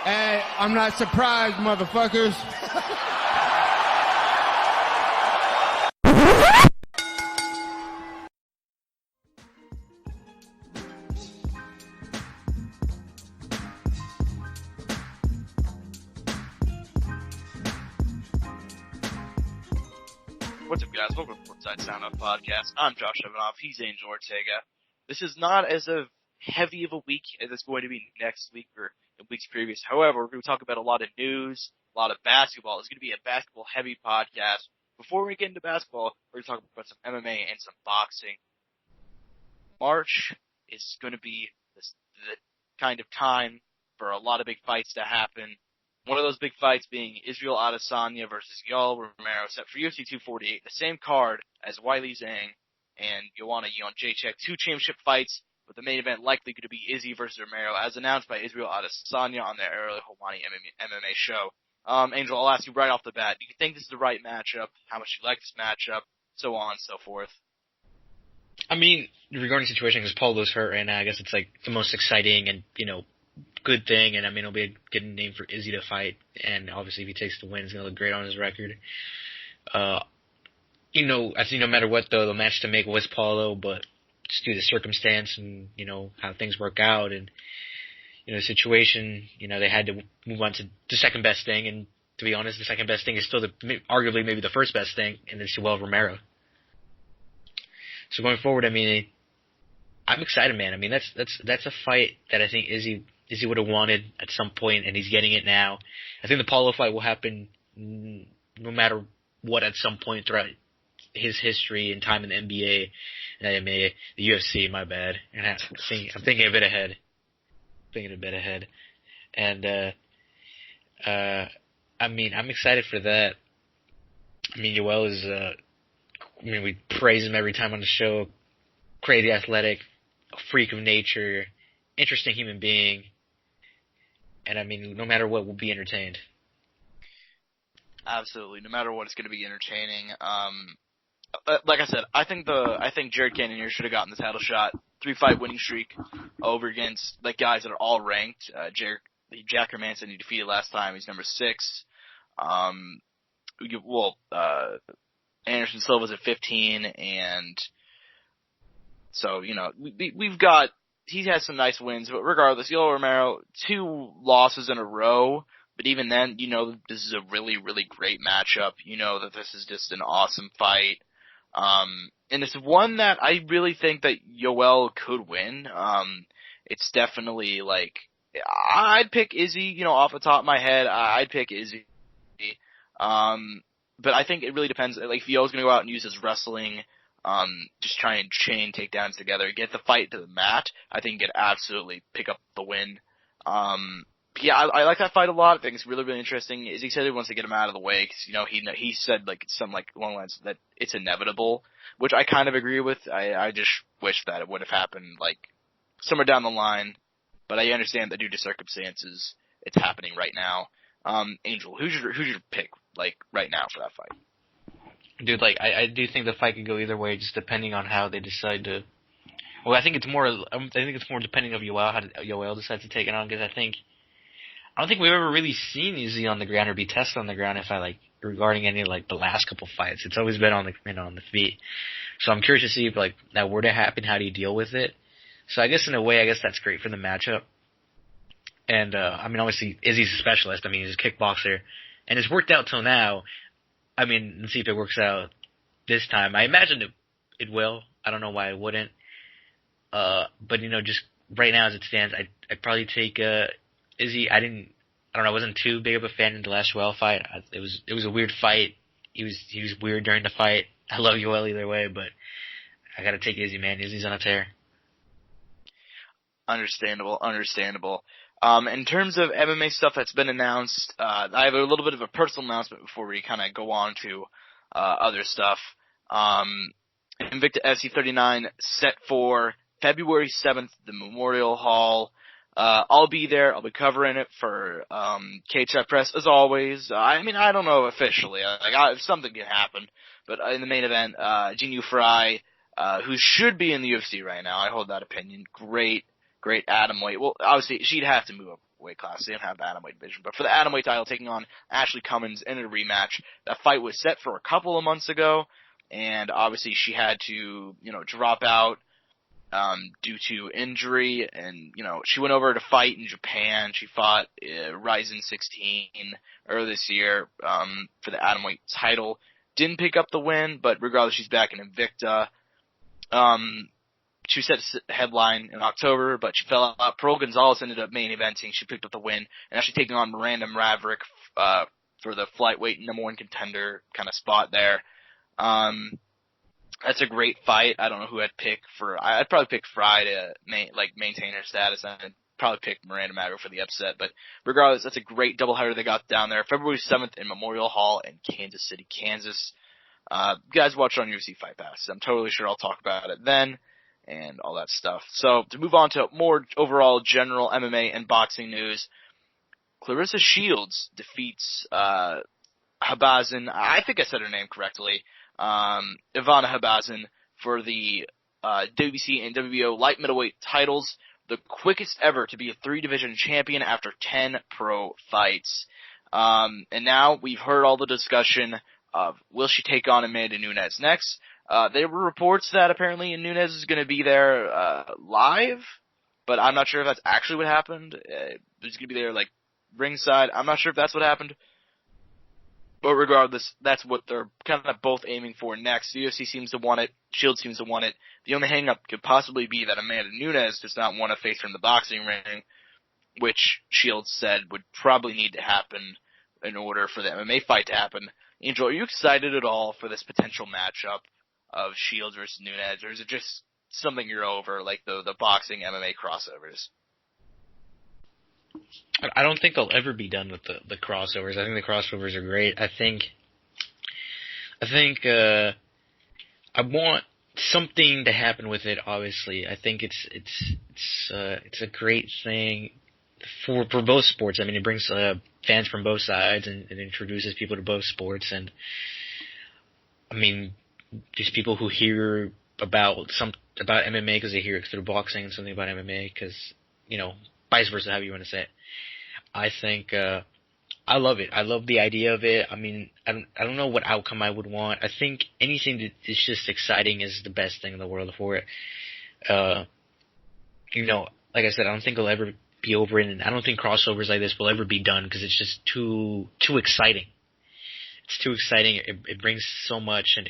Hey, I'm not surprised, motherfuckers. What's up, guys? Welcome to Courtside Soundoff podcast. I'm Josh Evanoff. He's Angel Ortega. This is not as heavy of a week as it's going to be next week or in weeks previous. However, we're going to talk about a lot of news, a lot of basketball. It's going to be a basketball-heavy podcast. Before we get into basketball, we're going to talk about some MMA and some boxing. March is going to be the kind of time for a lot of big fights to happen. One of those big fights being Israel Adesanya versus Yoel Romero, set for UFC 248, the same card as Weili Zhang and Joanna Jędrzejczyk, two championship fights, with the main event likely going to be Izzy versus Romero, as announced by Israel Adesanya on their early Hawaii MMA show. Angel, I'll ask you right off the bat, do you think this is the right matchup? How much you like this matchup? So on and so forth. I mean, regarding the situation, because Paulo's hurt right now, I guess it's like the most exciting and, good thing, and I mean, it'll be a good name for Izzy to fight, and obviously if he takes the win, it's going to look great on his record. I think no matter what, though, the match to make was Paulo, but just due to the circumstance and, how things work out, and, the situation, they had to move on to the second best thing, and to be honest, the second best thing is still arguably maybe the first best thing, and it's Yoel Romero. So going forward, I mean, I'm excited, man. I mean, that's a fight that I think Izzy would have wanted at some point, and he's getting it now. I think the Paulo fight will happen no matter what at some point throughout his history and time in the NBA, the UFC, my bad. And I'm thinking a bit ahead. And, I mean, I'm excited for that. I mean, Yoel is, we praise him every time on the show. Crazy athletic, a freak of nature, interesting human being. And, I mean, no matter what, we'll be entertained. Absolutely. No matter what, it's going to be entertaining. Like I said, I think Jared Cannonier should have gotten the title shot. 3-fight winning streak over against the guys that are all ranked. Jack Hermanson he defeated last time. He's number 6. Anderson Silva's at 15, and so, we've got, he has some nice wins, but regardless, Yoel Romero, 2 losses in a row, but even then, this is a really, really great matchup. That this is just an awesome fight. And it's one that I really think that Yoel could win. It's definitely I'd pick Izzy, off the top of my head, I'd pick Izzy. But I think it really depends, if Yoel's gonna go out and use his wrestling, just try and chain takedowns together, get the fight to the mat, I think he could absolutely pick up the win. I like that fight a lot. I think it's really, really interesting. Izzy said he wants to get him out of the way, because, he said, something along the lines that it's inevitable, which I kind of agree with. I just wish that it would have happened, somewhere down the line, but I understand that due to circumstances, it's happening right now. Angel, who's your pick, right now for that fight? Dude, I do think the fight could go either way, just depending on how they decide to. Well, I think it's more depending on Yoel, how Yoel decides to take it on, because I don't think we've ever really seen Izzy on the ground or be tested on the ground. Regarding any the last couple fights, it's always been on the feet. So I'm curious to see if that were to happen, how do you deal with it? So I guess in a way, that's great for the matchup. And obviously Izzy's a specialist. He's a kickboxer, and it's worked out till now. Let's see if it works out this time. I imagine it will. I don't know why it wouldn't. But just right now as it stands, I'd probably take Izzy. I wasn't too big of a fan in the last Yoel fight. It was a weird fight. He was weird during the fight. I love Yoel either way, but I gotta take Izzy, man. Izzy's on a tear. Understandable. In terms of MMA stuff that's been announced, I have a little bit of a personal announcement before we kind of go on to other stuff. Invicta FC 39 set for February 7th, the Memorial Hall. I'll be there. I'll be covering it for KHF Press as always. I don't know officially. Something can happen, but in the main event, Jin Yu Fry, who should be in the UFC right now, I hold that opinion. Great great atomweight. Well, obviously she'd have to move up weight class. They don't have the atomweight division, but for the atomweight title, taking on Ashley Cummins in a rematch. That fight was set for a couple of months ago, and obviously she had to, drop out due to injury, and she went over to fight in Japan. She fought Ryzen 16 earlier this year for the atomweight title. Didn't pick up the win, but regardless, she's back in Invicta. She set a headline in October, but she fell out. Pearl Gonzalez ended up main eventing. She picked up the win, and actually taking on Miranda Maverick for the flyweight number one contender kind of spot there. That's a great fight. I don't know who I'd pick I'd probably pick Fry to maintain her status, and I'd probably pick Miranda Maverick for the upset. But regardless, that's a great doubleheader they got down there. February 7th in Memorial Hall in Kansas City, Kansas. Guys, watch it on UFC Fight Pass. I'm totally sure I'll talk about it then and all that stuff. So to move on to more overall general MMA and boxing news, Clarissa Shields defeats Habazin. I think I said her name correctly. Ivana Habazin for the WBC and WBO light middleweight titles, the quickest ever to be a 3-division champion after 10 pro fights. And now we've heard all the discussion of will she take on Amanda Nunes next. There were reports that apparently Nunes is going to be there live, but I'm not sure if that's actually what happened. He's going to be there ringside. I'm not sure if that's what happened. But regardless, that's what they're kind of both aiming for next. The UFC seems to want it. Shields seems to want it. The only hang-up could possibly be that Amanda Nunes does not want to face her in the boxing ring, which Shields said would probably need to happen in order for the MMA fight to happen. Angel, are you excited at all for this potential matchup of Shields versus Nunes, or is it just something you're over, like the boxing MMA crossovers? I don't think they'll ever be done with the crossovers. I think the crossovers are great. I think I want something to happen with it. Obviously, I think it's a great thing for both sports. I mean, it brings fans from both sides and it introduces people to both sports. And I mean, just people who hear about MMA because they hear it through boxing and something about MMA because vice versa, however you want to say it. I think I love it. I love the idea of it. I mean, I don't know what outcome I would want. I think anything that is just exciting is the best thing in the world for it. Like I said, I don't think it'll ever be over, and I don't think crossovers like this will ever be done because it's just too exciting. It's too exciting. It brings so much, and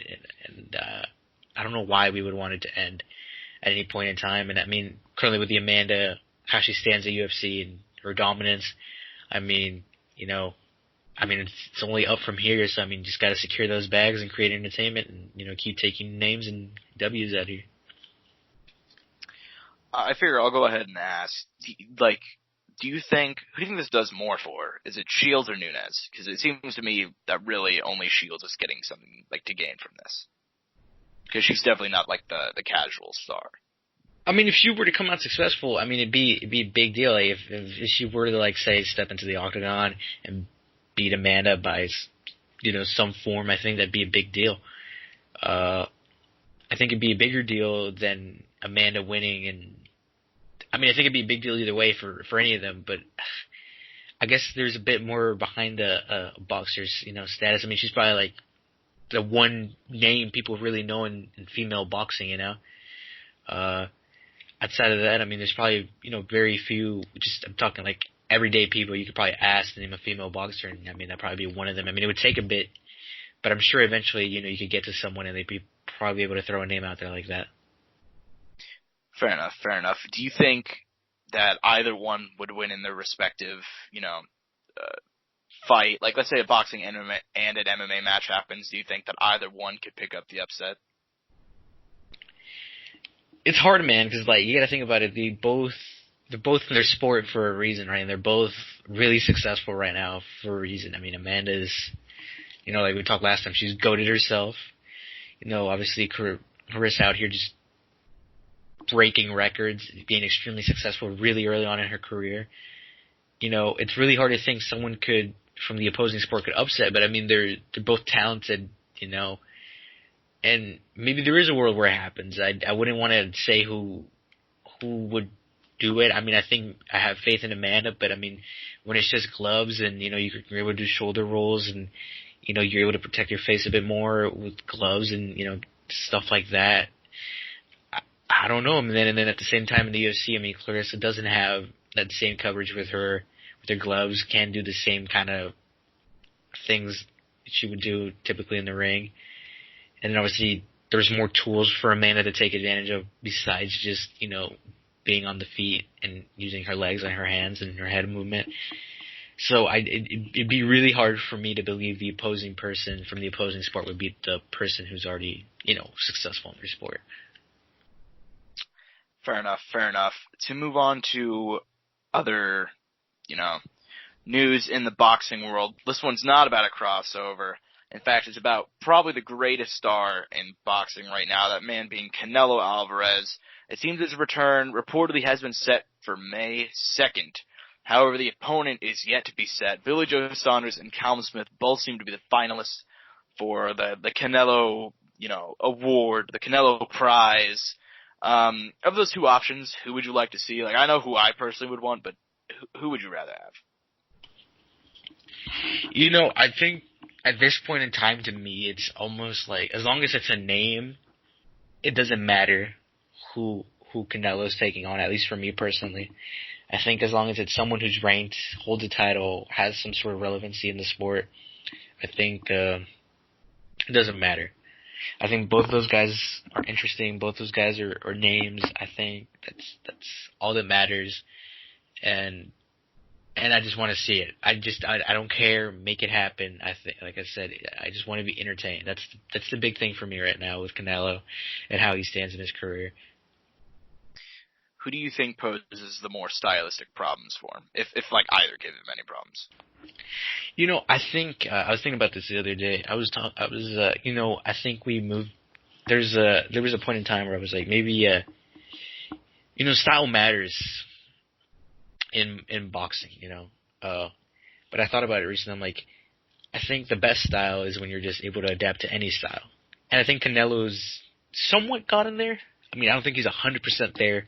I don't know why we would want it to end at any point in time. And I mean, currently with the Amanda, how she stands at UFC and her dominance, I mean, it's only up from here. So I mean, just got to secure those bags and create entertainment, and keep taking names and W's out here. I figure I'll go ahead and ask, who do you think this does more for? Is it Shields or Nunes? Because it seems to me that really only Shields is getting something to gain from this. Because she's definitely not the casual star. I mean, if she were to come out successful, I mean, it'd be a big deal. If she were to say step into the octagon and beat Amanda by some form, I think that'd be a big deal. I think it'd be a bigger deal than Amanda winning, and I mean, I think it'd be a big deal either way for any of them. But I guess there's a bit more behind the boxer's status. I mean, she's probably the one name people really know in female boxing. Outside of that, I mean, there's probably, very few, I'm talking everyday people you could probably ask to name a female boxer, and I mean, that'd probably be one of them. I mean, it would take a bit, but I'm sure eventually, you could get to someone and they'd be probably able to throw a name out there like that. Fair enough. Do you think that either one would win in their respective, fight? Let's say a boxing and an MMA match happens. Do you think that either one could pick up the upset? It's hard, man, because you got to think about it. They're both in their sport for a reason, right? And they're both really successful right now for a reason. I mean, Amanda's, like we talked last time, she's goated herself. Obviously, Clarissa out here just breaking records, being extremely successful really early on in her career. It's really hard to think someone could, from the opposing sport, could upset. But I mean, they're both talented, and maybe there is a world where it happens. I wouldn't want to say who would do it. I mean, I think I have faith in Amanda, but I mean, when it's just gloves and, you're able to do shoulder rolls and, you're able to protect your face a bit more with gloves and, stuff like that. I don't know. And then at the same time in the UFC, I mean, Clarissa doesn't have that same coverage with her gloves, can't do the same kind of things she would do typically in the ring. And then obviously there's more tools for Amanda to take advantage of besides just, being on the feet and using her legs and her hands and her head movement. So it'd be really hard for me to believe the opposing person from the opposing sport would beat the person who's already, successful in their sport. Fair enough. To move on to other, news in the boxing world, this one's not about a crossover. In fact, it's about probably the greatest star in boxing right now, that man being Canelo Alvarez. It seems his return reportedly has been set for May 2nd. However, the opponent is yet to be set. Billy Joe Saunders and Callum Smith both seem to be the finalists for the Canelo, award, the Canelo Prize. Of those two options, who would you like to see? Like, I know who I personally would want, but who would you rather have? I think at this point in time, to me, it's almost like, as long as it's a name, it doesn't matter who Canelo's taking on, at least for me personally. I think as long as it's someone who's ranked, holds a title, has some sort of relevancy in the sport, I think it doesn't matter. I think both those guys are interesting. Both those guys are names. I think that's all that matters. And I just want to see it. I don't care. Make it happen. I think, like I said, I just want to be entertained. That's the big thing for me right now with Canelo and how he stands in his career. Who do you think poses the more stylistic problems for him, if like either give him any problems? I think I was thinking about this the other day. I think we moved. There was a point in time where I was like, maybe, style matters in boxing, but I thought about it recently. I'm like, I think the best style is when you're just able to adapt to any style, and I think Canelo's somewhat gotten there. I mean, I don't think he's 100% there,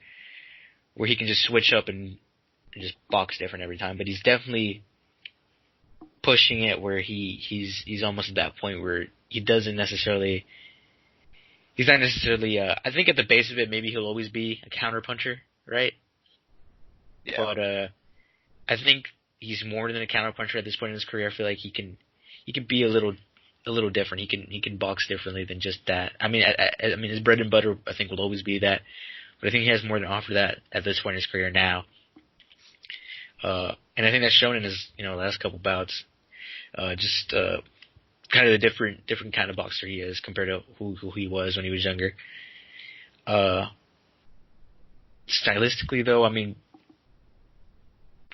where he can just switch up and just box different every time, but he's definitely pushing it where he's almost at that point where he's not necessarily I think at the base of it maybe he'll always be a counterpuncher, right? Yeah. But I think he's more than a counterpuncher at this point in his career. I feel like he can be a little different. He can box differently than just that. I mean his bread and butter I think will always be that, but I think he has more to offer that at this point in his career now. And I think that's shown in his last couple bouts. Kind of a different kind of boxer he is compared to who he was when he was younger. Stylistically, though, I mean,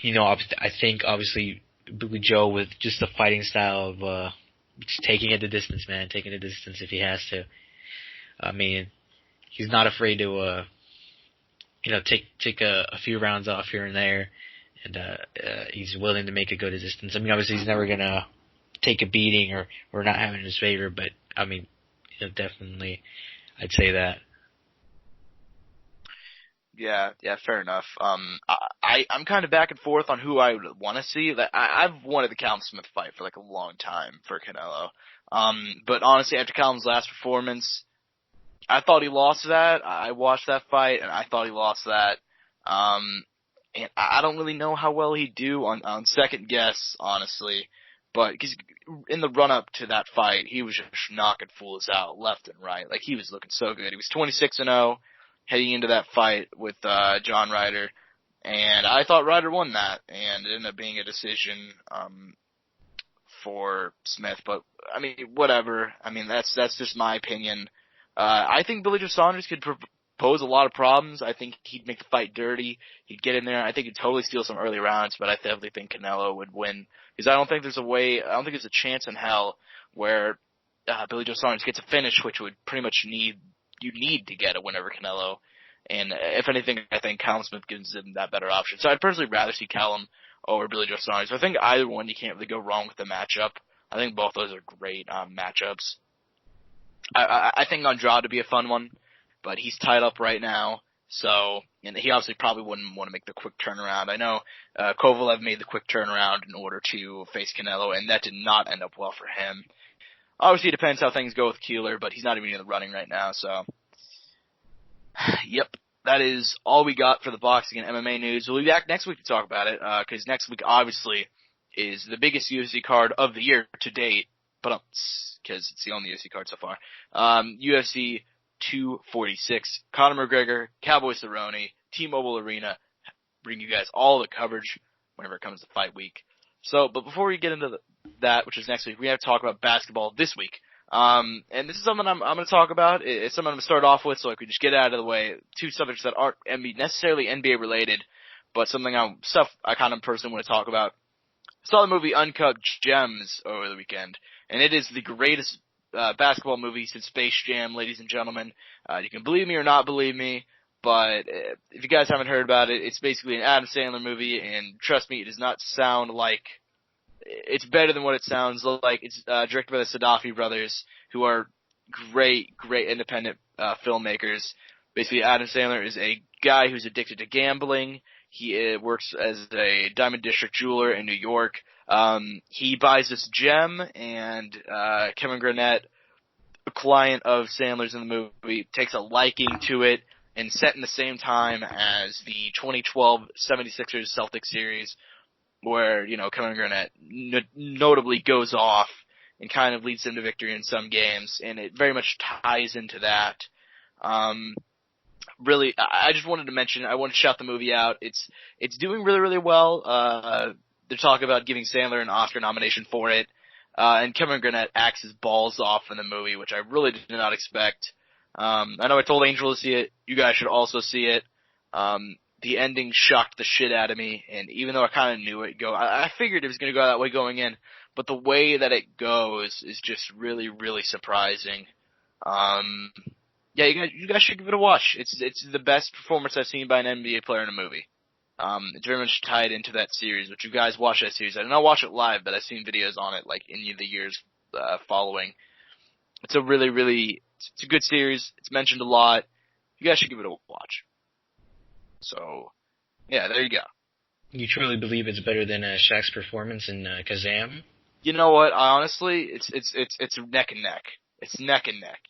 I think obviously Billy Joe with just the fighting style of just taking it the distance, man, taking it the distance if he has to. I mean, he's not afraid to take a few rounds off here and there. And he's willing to make it go to distance. I mean, obviously he's never gonna take a beating or not have it in his favor, but I mean, definitely, I'd say that. Yeah, fair enough. I'm kind of back and forth on who I would want to see. I've wanted the Callum Smith fight for like a long time for Canelo. But honestly, after Callum's last performance, I thought he lost that. I watched that fight and I thought he lost that. And I don't really know how well he'd do on second guess, honestly. But cause in the run-up to that fight, he was just knocking fools out left and right. Like, he was looking so good. He was 26-0 heading into that fight with John Ryder. And I thought Ryder won that. And it ended up being a decision for Smith. But, I mean, whatever. I mean, that's just my opinion. I think Billy Joe Saunders could pose a lot of problems. I think he'd make the fight dirty. He'd get in there. I think he'd totally steal some early rounds, but I definitely think Canelo would win. Because I don't think there's a chance in hell where Billy Joe Saunders gets a finish, which would pretty much need to get a win over Canelo. And if anything, I think Callum Smith gives him that better option. So I'd personally rather see Callum over Billy Joe Saunders. So I think either one, you can't really go wrong with the matchup. I think both those are great matchups. I think Andrade would be a fun one, but he's tied up right now. So, and he obviously probably wouldn't want to make the quick turnaround. I know Kovalev made the quick turnaround in order to face Canelo, and that did not end up well for him. Obviously, it depends how things go with Keeler, but he's not even in the running right now, so. Yep, that is all we got for the boxing and MMA news. We'll be back next week to talk about it, because next week, obviously, is the biggest UFC card of the year to date, but because it's the only UFC card so far. UFC 246. Conor McGregor, Cowboy Cerrone, T-Mobile Arena, bring you guys all the coverage whenever it comes to fight week. So, but before we get into that, which is next week, we have to talk about basketball this week. And this is something I'm going to talk about. It's something I'm going to start off with so I could just get it out of the way. Two subjects that aren't necessarily NBA related, but something I kind of personally want to talk about. I saw the movie Uncut Gems over the weekend, and it is the greatest basketball movie since Space Jam, ladies and gentlemen. You can believe me or not believe me, but if you guys haven't heard about it, it's basically an Adam Sandler movie, and trust me, it does not sound like it's better than what it sounds like. It's directed by the Soundoff brothers, who are great independent filmmakers. Basically, Adam Sandler is a guy who's addicted to gambling. He works as a Diamond District jeweler in New York. He buys this gem, and Kevin Garnett, a client of Sandler's in the movie, takes a liking to it, and set in the same time as the 2012 76ers Celtics series, where, Kevin Garnett notably goes off and kind of leads them to victory in some games, and it very much ties into that. Really, I just wanted to mention, I want to shout the movie out. It's doing really, really well. They're talking about giving Sandler an Oscar nomination for it. And Kevin Garnett acts his balls off in the movie, which I really did not expect. I know I told Angel to see it. You guys should also see it. The ending shocked the shit out of me, and even though I kind of knew it I figured it was going to go that way going in, but the way that it goes is just really, really surprising. Yeah, you guys should give it a watch. It's the best performance I've seen by an NBA player in a movie. It's very much tied into that series, which you guys watch that series. I did not watch it live, but I've seen videos on it, like, in the years following. It's a really, really, it's a good series. It's mentioned a lot. You guys should give it a watch. So, yeah, there you go. You truly believe it's better than Shaq's performance in Kazam? You know what? Honestly, it's neck and neck. It's neck and neck.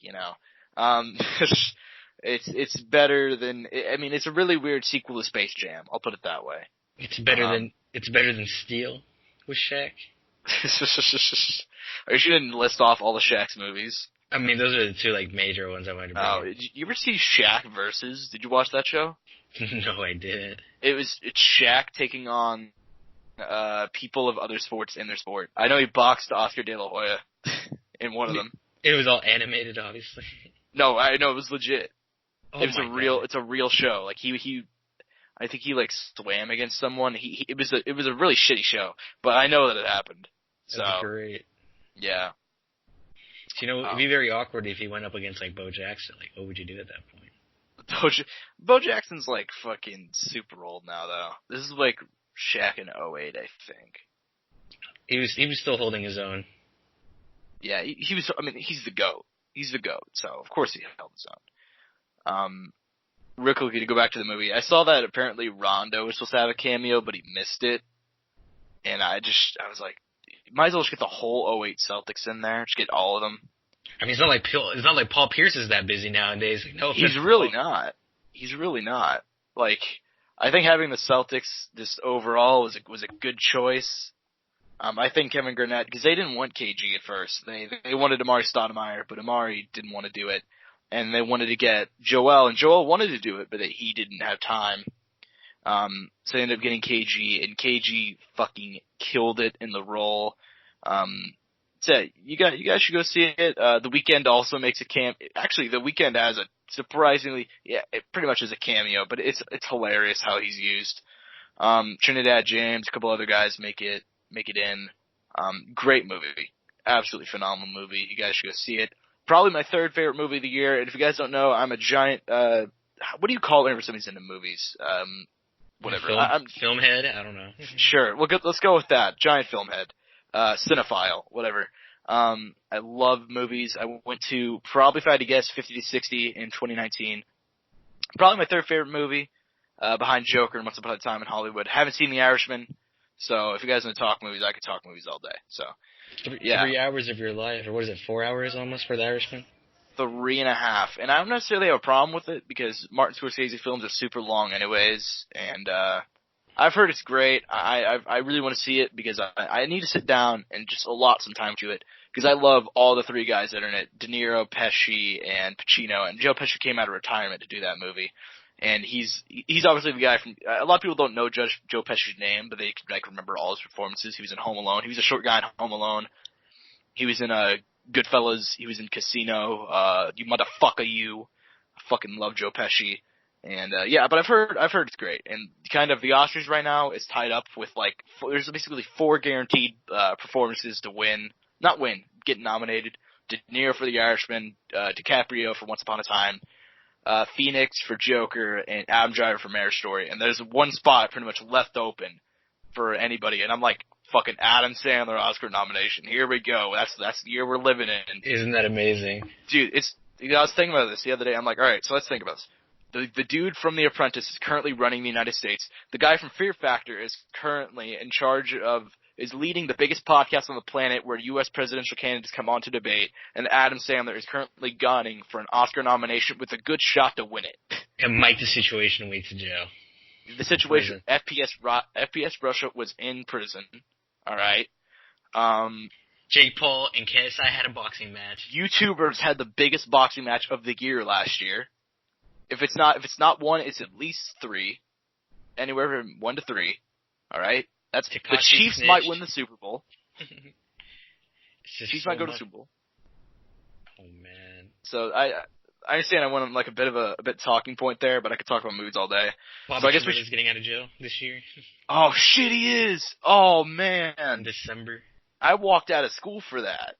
It's better than. I mean, it's a really weird sequel to Space Jam. I'll put it that way. It's better than Steel with Shaq. Are you sure you didn't list off all the Shaq's movies? I mean, those are the two major ones I wanted to bring up. Did you ever see Shaq versus? Did you watch that show? No, I didn't. It's Shaq taking on people of other sports in their sport. I know he boxed Oscar De La Hoya in one of them. It was all animated, obviously. No, I know it was legit. Oh, it's a real show. Like I think he swam against someone. It was a really shitty show, but I know that it happened. That's great. Yeah. It'd be very awkward if he went up against Bo Jackson. What would you do at that point? Bo Jackson's fucking super old now, though. This is Shaq in 2008, I think. He was still holding his own. Yeah, he was. I mean, he's the GOAT. He's the GOAT, so of course he held his own. Real quickly to go back to the movie, I saw that apparently Rondo was supposed to have a cameo, but he missed it, and I was like, you might as well just get the whole 08 Celtics in there, just get all of them. I mean, it's not like Paul Pierce is that busy nowadays. No, he's really not. He's really not. I think having the Celtics just overall was a good choice. I think Kevin Garnett, because they didn't want KG at first. They wanted Amari Stoudemire, but Amari didn't want to do it. And they wanted to get Joel, and Joel wanted to do it, but he didn't have time. So they ended up getting KG, and KG fucking killed it in the role. So you guys should go see it. The Weeknd also makes a actually, the Weeknd has a surprisingly, it pretty much is a cameo, but it's hilarious how he's used. Trinidad James, a couple other guys make it in. Great movie. Absolutely phenomenal movie. You guys should go see it. Probably my third favorite movie of the year. And if you guys don't know, I'm a giant, what do you call it whenever somebody's into movies? Whatever. Film head? I don't know. Sure. Let's go with that. Giant film head. Cinephile. Whatever. I love movies. I went to, probably if I had to guess, 50 to 60 in 2019. Probably my third favorite movie, behind Joker and Once Upon a Time in Hollywood. Haven't seen The Irishman, so if you guys want to talk movies, I could talk movies all day. So, yeah. 3 hours of your life, or what is it, 4 hours almost for The Irishman? 3.5. And I don't necessarily have a problem with it because Martin Scorsese films are super long anyways, and I've heard it's great. I really want to see it because I need to sit down and just allot some time to it because I love all the three guys that are in it: De Niro, Pesci, and Pacino. And Joe Pesci came out of retirement to do that movie, and he's obviously the guy from. A lot of people don't know Joe Pesci's name, but they can remember all his performances. He was in Home Alone. He was a short guy in Home Alone. He was in Goodfellas. He was in Casino. You motherfucker, you. I fucking love Joe Pesci. And yeah, but I've heard it's great. And kind of the Oscars right now is tied up with there's basically 4 guaranteed performances to get nominated. De Niro for The Irishman, DiCaprio for Once Upon a Time, Phoenix for Joker, and Adam Driver for Marriage Story. And there's one spot pretty much left open for anybody. And I'm like, fucking Adam Sandler Oscar nomination. Here we go. That's the year we're living in. Isn't that amazing? Dude, I was thinking about this the other day. I'm like, all right, so let's think about this. The dude from The Apprentice is currently running the United States. The guy from Fear Factor is currently is leading the biggest podcast on the planet where U.S. presidential candidates come on to debate. And Adam Sandler is currently gunning for an Oscar nomination with a good shot to win it. And Mike the Situation waits in jail. The situation, FPS Russia was in prison. All right. Jake Paul and KSI had a boxing match. YouTubers had the biggest boxing match of the year last year. If it's not 1, it's at least 3. Anywhere from 1 to 3. All right. The Chiefs might win the Super Bowl. Chiefs might go to the Super Bowl. Oh man. So I understand I went on a bit talking point there, but I could talk about movies all day. Bobby so I guess is getting out of jail this year. Oh shit, he is. Oh man. In December. I walked out of school for that.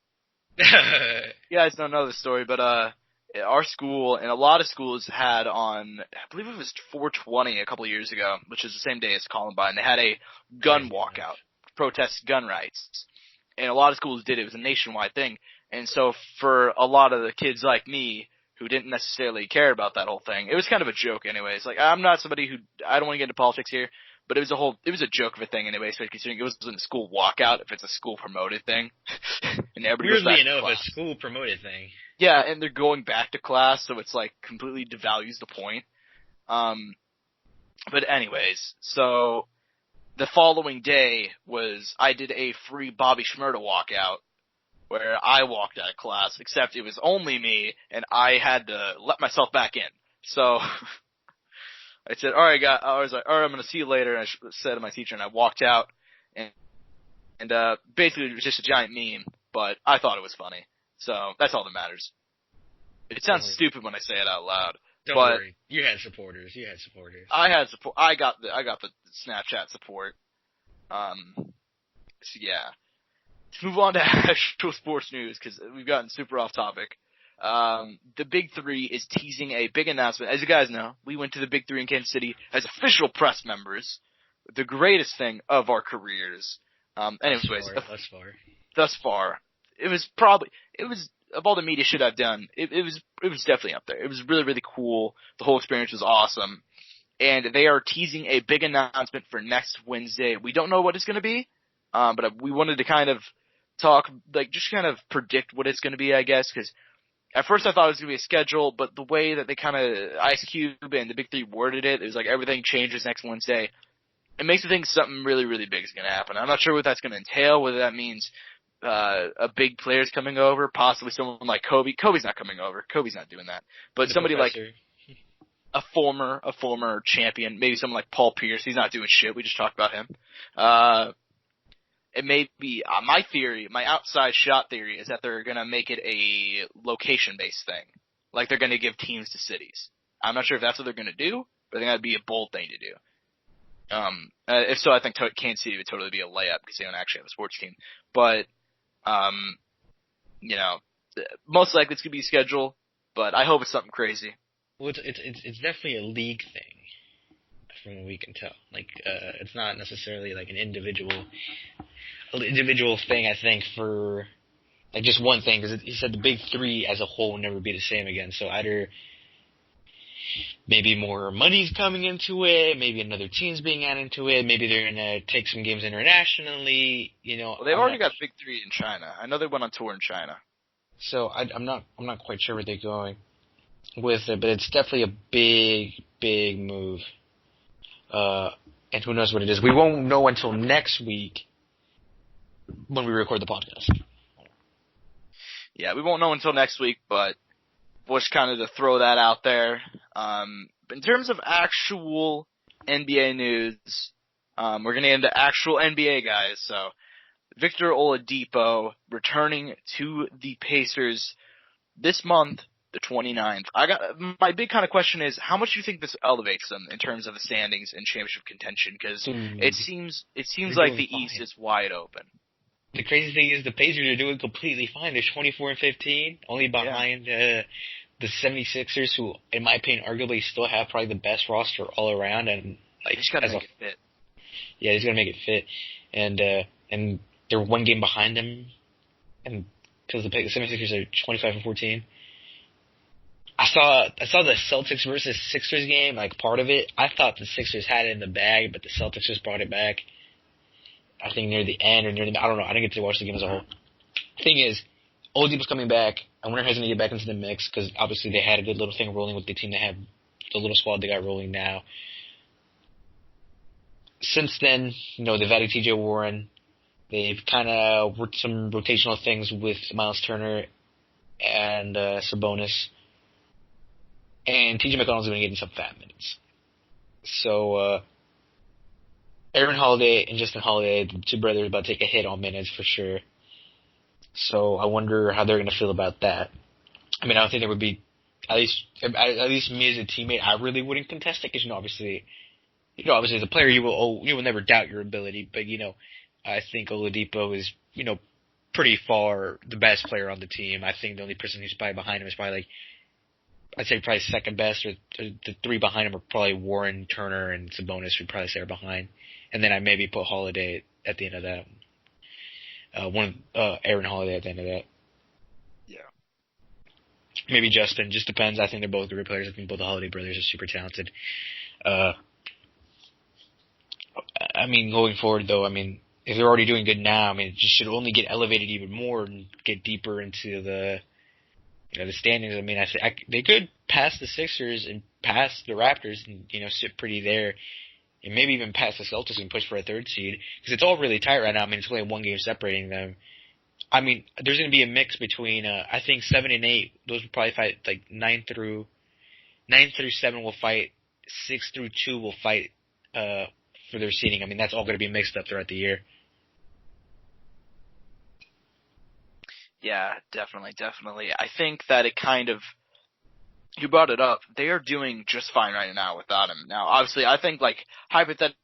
You guys don't know the story, but our school and a lot of schools had on, I believe it was 420 a couple of years ago, which is the same day as Columbine. They had a gun walkout, protest gun rights, and a lot of schools did it. It was a nationwide thing, and so for a lot of the kids like me who didn't necessarily care about that whole thing, it was kind of a joke, anyways. Like I'm not somebody I don't want to get into politics here. But it was a joke of a thing anyway, especially considering it wasn't a school walkout, if it's a school promoted thing. And everybody goes back to class. Weirdly enough, a school promoted thing. Yeah, and they're going back to class, so it's completely devalues the point. But anyways, so the following day I did a free Bobby Shmurda walkout, where I walked out of class, except it was only me, and I had to let myself back in. So I said, all right, I was like, all right, I'm going to see you later. And I said to my teacher, and I walked out, and basically it was just a giant meme, but I thought it was funny. So that's all that matters. It sounds stupid when I say it out loud. Don't worry. You had supporters. I had support. I got the Snapchat support. So yeah. Let's move on to actual sports news, because we've gotten super off topic. The Big Three is teasing a big announcement. As you guys know, we went to the Big Three in Kansas City as official press members. The greatest thing of our careers. Anyways, thus far, it was of all the media shit I've done, it was definitely up there. It was really, really cool. The whole experience was awesome. And they are teasing a big announcement for next Wednesday. We don't know what it's going to be, but we wanted to kind of talk, just kind of predict what it's going to be, I guess, because at first I thought it was going to be a schedule, but the way that they kind of, Ice Cube and the Big Three worded it, it was like everything changes next Wednesday. It makes me think something really, really big is going to happen. I'm not sure what that's going to entail, whether that means a big player's coming over, possibly someone like Kobe. Kobe's not coming over. Kobe's not doing that. But somebody like a former champion, maybe someone like Paul Pierce. He's not doing shit. We just talked about him. It may be, my theory, my outside shot theory is that they're going to make it a location-based thing. Like they're going to give teams to cities. I'm not sure if that's what they're going to do, but I think that'd be a bold thing to do. If so, I think Kansas City would totally be a layup because they don't actually have a sports team. But, most likely it's going to be a schedule, but I hope it's something crazy. Well, it's definitely a league thing, from what we can tell. It's not necessarily like an individual thing, I think, for just one thing, because he said the Big Three as a whole will never be the same again. So either maybe more money's coming into it, maybe another team's being added into it, maybe they're gonna take some games internationally, Well, they've already got Big 3 in China. I know they went on tour in China. So I'm not quite sure where they're going with it, but it's definitely a big move. And who knows what it is. We won't know until next week when we record the podcast. Yeah, we won't know until next week, but was kind of to throw that out there. In terms of actual NBA news, we're going to get into actual NBA guys. So, Victor Oladipo returning to the Pacers this month, the 29th. My big kind of question is, how much do you think this elevates them in terms of the standings and championship contention? Because it seems like the East is wide open. The crazy thing is the Pacers are doing completely fine. They're 24-15, only behind the 76ers, who, in my opinion, arguably still have probably the best roster all around. And like, just gotta make it fit. Yeah, he's gonna make it fit, and they're one game behind them, and because the 76ers are 25-14. I saw the Celtics versus Sixers game, like part of it. I thought the Sixers had it in the bag, but the Celtics just brought it back. I think near the end or I don't know. I didn't get to watch the game as a whole. Thing is, Oladipo's coming back. I wonder if he's going to get back into the mix because obviously they had a good little thing rolling with the team. They have the little squad they got rolling now. Since then, they've added T.J. Warren. They've kind of worked some rotational things with Miles Turner and Sabonis. And T.J. McConnell's going to get in some fat minutes. So, Aaron Holiday and Justin Holiday, the two brothers, about to take a hit on minutes for sure. So I wonder how they're going to feel about that. I mean, I don't think there would be, at least me as a teammate, I really wouldn't contest it because, obviously as a player, you will never doubt your ability. But, I think Oladipo is, pretty far the best player on the team. I think the only person who's probably behind him is probably I'd say probably second best, or the three behind him are probably Warren, Turner, and Sabonis would probably say are behind. And then I maybe put Holiday at the end of that. Aaron Holiday at the end of that. Yeah. Maybe Justin. Just depends. I think they're both great players. I think both the Holiday brothers are super talented. I mean, going forward, though, if they're already doing good now, it just should only get elevated even more and get deeper into the standings. They could pass the Sixers and pass the Raptors and, sit pretty there. And maybe even pass the Celtics and push for a third seed. Because it's all really tight right now. It's only one game separating them. There's going to be a mix between, I think 7 and 8. Those will probably fight, 9 through 7 will fight. 6 through 2 will fight, for their seeding. That's all going to be mixed up throughout the year. Yeah, definitely. I think that it kind of, you brought it up, they are doing just fine right now without him. Now, obviously, I think, hypothetically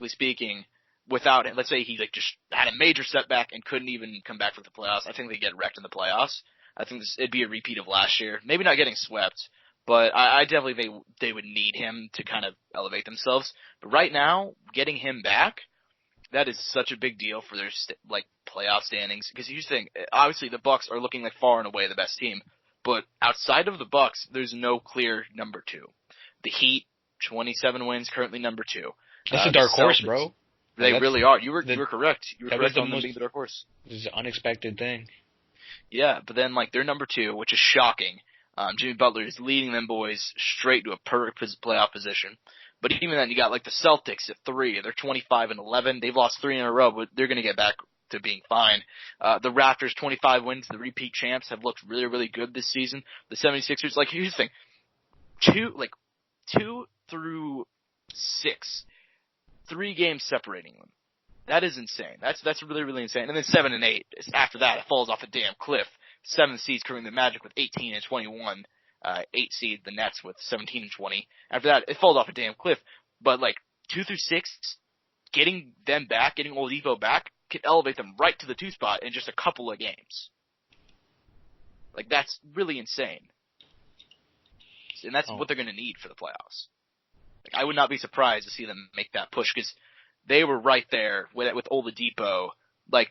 speaking, without him, let's say he, just had a major setback and couldn't even come back for the playoffs, I think they get wrecked in the playoffs. I think it'd be a repeat of last year. Maybe not getting swept, but I definitely think they would need him to kind of elevate themselves. But right now, getting him back, that is such a big deal for their, playoff standings. Because you think, obviously, the Bucks are looking far and away the best team. But outside of the Bucks, there's no clear number 2. The Heat, 27 wins, currently number 2. That's a dark horse, bro. They really are. You were correct. You were correct on them being the dark horse. This is an unexpected thing. Yeah, but then they're number 2, which is shocking. Jimmy Butler is leading them boys straight to a perfect playoff position. But even then, you got the Celtics at 3. They're 25-11. They've lost 3 in a row, but they're going to get back to being fine. The Raptors, 25 wins, the repeat champs, have looked really, really good this season. The 76ers, here's the thing. 2 through 6. 3 games separating them. That is insane. That's really, really insane. And then 7 and 8. After that, it falls off a damn cliff. 7 seeds currently the Magic with 18 and 21. 8 seed the Nets with 17 and 20. After that, it falls off a damn cliff. But 2 through 6, getting them back, getting Oladipo back, can elevate them right to the 2 spot in just a couple of games. That's really insane. And that's what they're going to need for the playoffs. I would not be surprised to see them make that push because they were right there with Oladipo.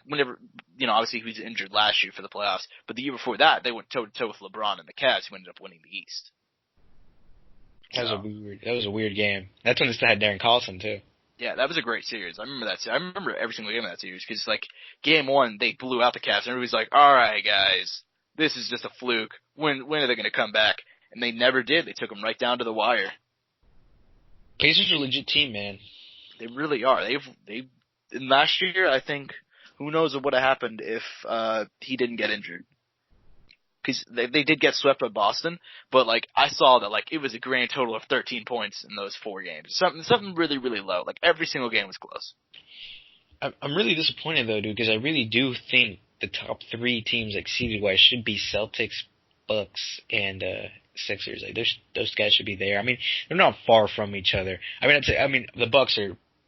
Whenever, obviously he was injured last year for the playoffs, but the year before that, they went toe-to-toe with LeBron and the Cavs, who ended up winning the East. That was a weird game. That's when they still had Darren Collison too. Yeah, that was a great series. I remember that. I remember every single game of that series because, like, game one, they blew out the Cavs, and everybody's like, all right, guys, this is just a fluke. When are they going to come back? And they never did. They took them right down to the wire. Pacers are a legit team, man. They really are. And last year, I think, who knows what would have happened if he didn't get injured. Because they did get swept by Boston, but, like, I saw that, like, it was a grand total of 13 points in those 4 games. Something really, really low. Like, every single game was close. I'm really disappointed, though, dude, because I really do think the top 3 teams, like, seeded-wise, should be Celtics, Bucks, and Sixers. Like, those guys should be there. I mean, they're not far from each other. I mean, the Bucks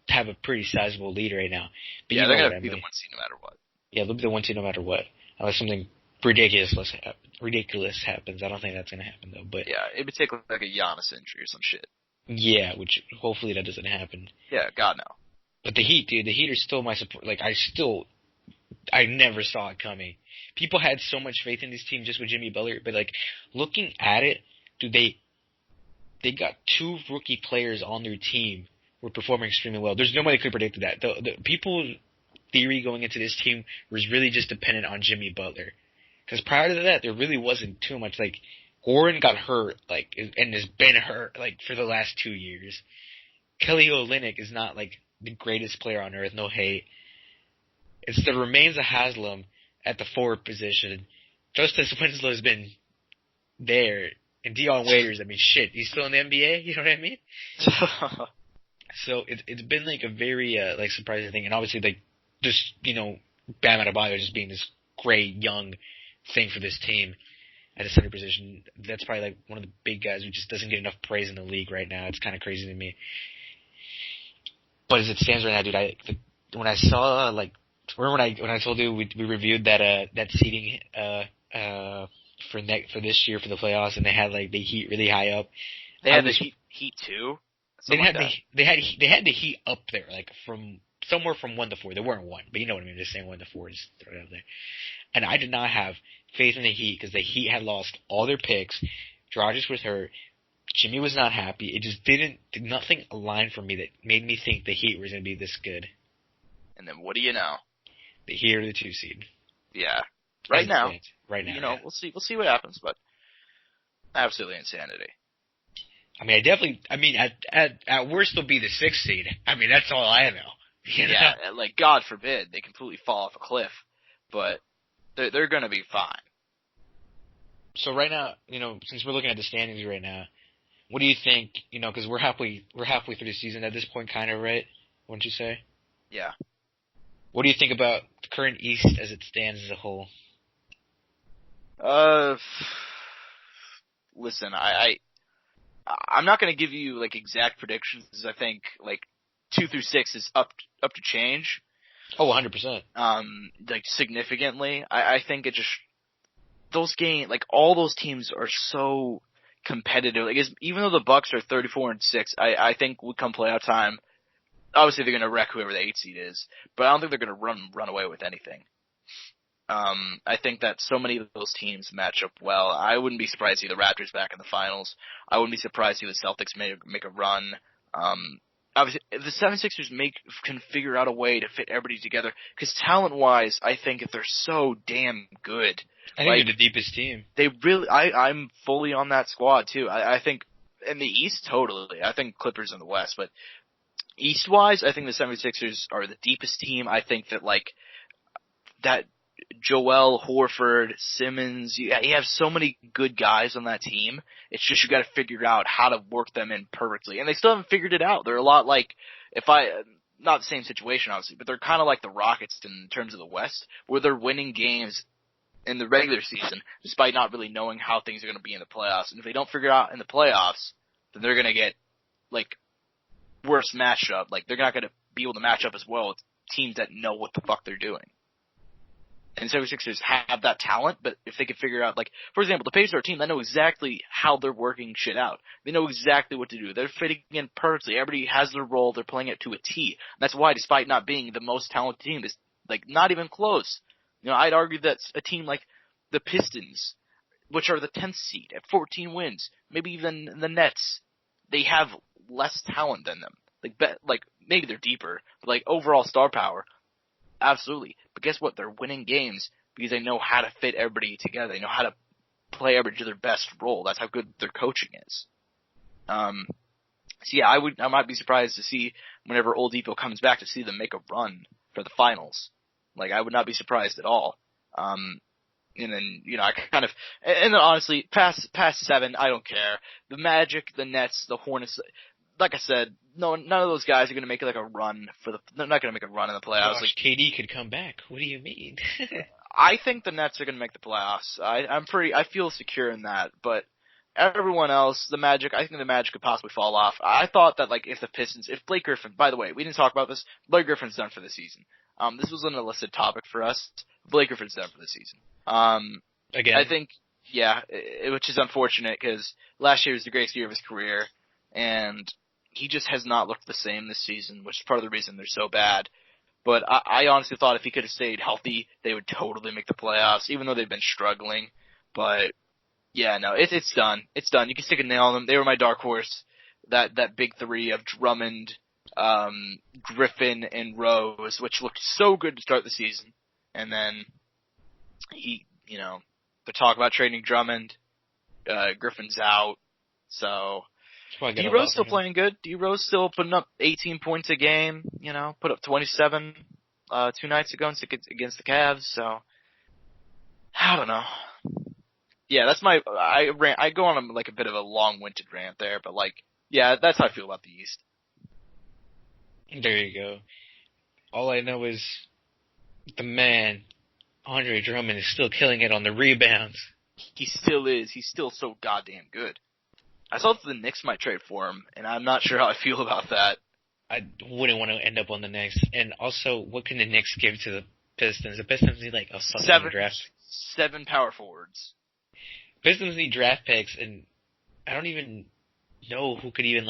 have a pretty sizable lead right now. But yeah, they're going to be the 1 seed no matter what. Yeah, they'll be the 1 seed no matter what. Unless something ridiculous happens. I don't think that's going to happen, though. But yeah, it would take like a Giannis injury or some shit. Yeah, which hopefully that doesn't happen. Yeah, God no. But the Heat, dude, the Heat are still my support. Like, I never saw it coming. People had so much faith in this team just with Jimmy Butler, but, like, looking at it, dude, they got 2 rookie players on their team who were performing extremely well. There's nobody could have predicted that. The people's theory going into this team was really just dependent on Jimmy Butler. Because prior to that, there really wasn't too much. Like, Goran got hurt, like, and has been hurt, like, for the last 2 years. Kelly Olynyk is not, like, the greatest player on earth, no hate. It's the remains of Haslam at the forward position. Justice Winslow's been there. And Dion Waiters, I mean, shit, he's still in the NBA, you know what I mean? So it's been, like, a very, like, surprising thing. And obviously, like, just, you know, Bam Adebayo just being this great, young thing for this team at a center position. That's probably, like, one of the big guys who just doesn't get enough praise in the league right now. It's kind of crazy to me. But as it stands right now, dude, when I saw, like, remember when I told you we reviewed that seeding for this year for the playoffs, and they had, like, the Heat really high up. They had the Heat too. They had the Heat up there, like, from somewhere from 1 to 4. They weren't 1, but you know what I mean. Just saying 1 to 4, just throw it out there. And I did not have faith in the Heat because the Heat had lost all their picks. Dragic was hurt. Jimmy was not happy. It just nothing aligned for me that made me think the Heat was going to be this good. And then what do you know? The Heat are the 2 seed. Yeah. Right now. You know, we'll see what happens, but absolutely insanity. I mean, at worst they'll be the 6th seed. I mean, that's all I know. You know? Yeah, like, God forbid they completely fall off a cliff, but they're going to be fine. So right now, you know, since we're looking at the standings right now, what do you think? You know, because we're halfway through the season at this point, kind of, right? Wouldn't you say? Yeah. What do you think about the current East as it stands as a whole? Listen, I'm not going to give you, like, exact predictions. I think, like, 2 through 6 is up to change. Oh, 100%. Like, significantly. I think it just, those games, like, all those teams are so competitive. Like, even though the Bucks are 34-6, I think would come playoff time, obviously they're going to wreck whoever the 8 seed is, but I don't think they're going to run away with anything. I think that so many of those teams match up well. I wouldn't be surprised to see the Raptors back in the finals. I wouldn't be surprised to see the Celtics make a run. Obviously, if the 76ers can figure out a way to fit everybody together, because talent-wise, I think if they're so damn good. I think they're the deepest team. They really, I'm fully on that squad, too. I think, in the East, totally. I think Clippers in the West, but East-wise, I think the 76ers are the deepest team. I think that, like, that Joel, Horford, Simmons, you have so many good guys on that team. It's just you got to figure out how to work them in perfectly. And they still haven't figured it out. They're a lot like, not the same situation obviously, but they're kind of like the Rockets in terms of the West, where they're winning games in the regular season despite not really knowing how things are going to be in the playoffs. And if they don't figure it out in the playoffs, then they're going to get, like, worse matchup. Like, they're not going to be able to match up as well with teams that know what the fuck they're doing. And 76ers have that talent, but if they could figure out, like, for example, the Pacers are a team that know exactly how they're working shit out. They know exactly what to do. They're fitting in perfectly. Everybody has their role. They're playing it to a T. And that's why, despite not being the most talented team, this, like, not even close. You know, I'd argue that a team like the Pistons, which are the 10th seed at 14 wins, maybe even the Nets, they have less talent than them. Like maybe they're deeper, but like overall star power, absolutely. But guess what? They're winning games because they know how to fit everybody together. They know how to play everybody to their best role. That's how good their coaching is. So yeah, I might be surprised to see whenever Oladipo comes back to see them make a run for the finals. Like, I would not be surprised at all. And then, I kind of, and then honestly, past 7, I don't care. The Magic, the Nets, the Hornets, like I said, none of those guys are going to make like a run they're not going to make a run in the playoffs. Gosh, KD could come back. What do you mean? I think the Nets are going to make the playoffs. I feel secure in that, but everyone else, I think the Magic could possibly fall off. I thought that like if Blake Griffin, by the way, we didn't talk about this, Blake Griffin's done for the season. This was an illicit topic for us. Blake Griffin's done for the season. Again? I think, yeah, which is unfortunate because last year was the greatest year of his career, and he just has not looked the same this season, which is part of the reason they're so bad. But I honestly thought if he could have stayed healthy, they would totally make the playoffs, even though they've been struggling. But yeah, no, it's done. It's done. You can stick a nail on them. They were my dark horse. That big three of Drummond, Griffin, and Rose, which looked so good to start the season. And then they're talking about trading Drummond. Griffin's out. So D Rose still playing good. D Rose still putting up 18 points a game. Put up 27 2 nights ago against the Cavs. So I don't know. Yeah, that's I go on like a bit of a long-winded rant there, but like, yeah, that's how I feel about the East. There you go. All I know is the man, Andre Drummond, is still killing it on the rebounds. He still is. He's still so goddamn good. I thought the Knicks might trade for him, and I'm not sure how I feel about that. I wouldn't want to end up on the Knicks. And also, what can the Knicks give to the Pistons? The Pistons need like a draft. 7 power forwards. Pistons need draft picks, and I don't even know who could even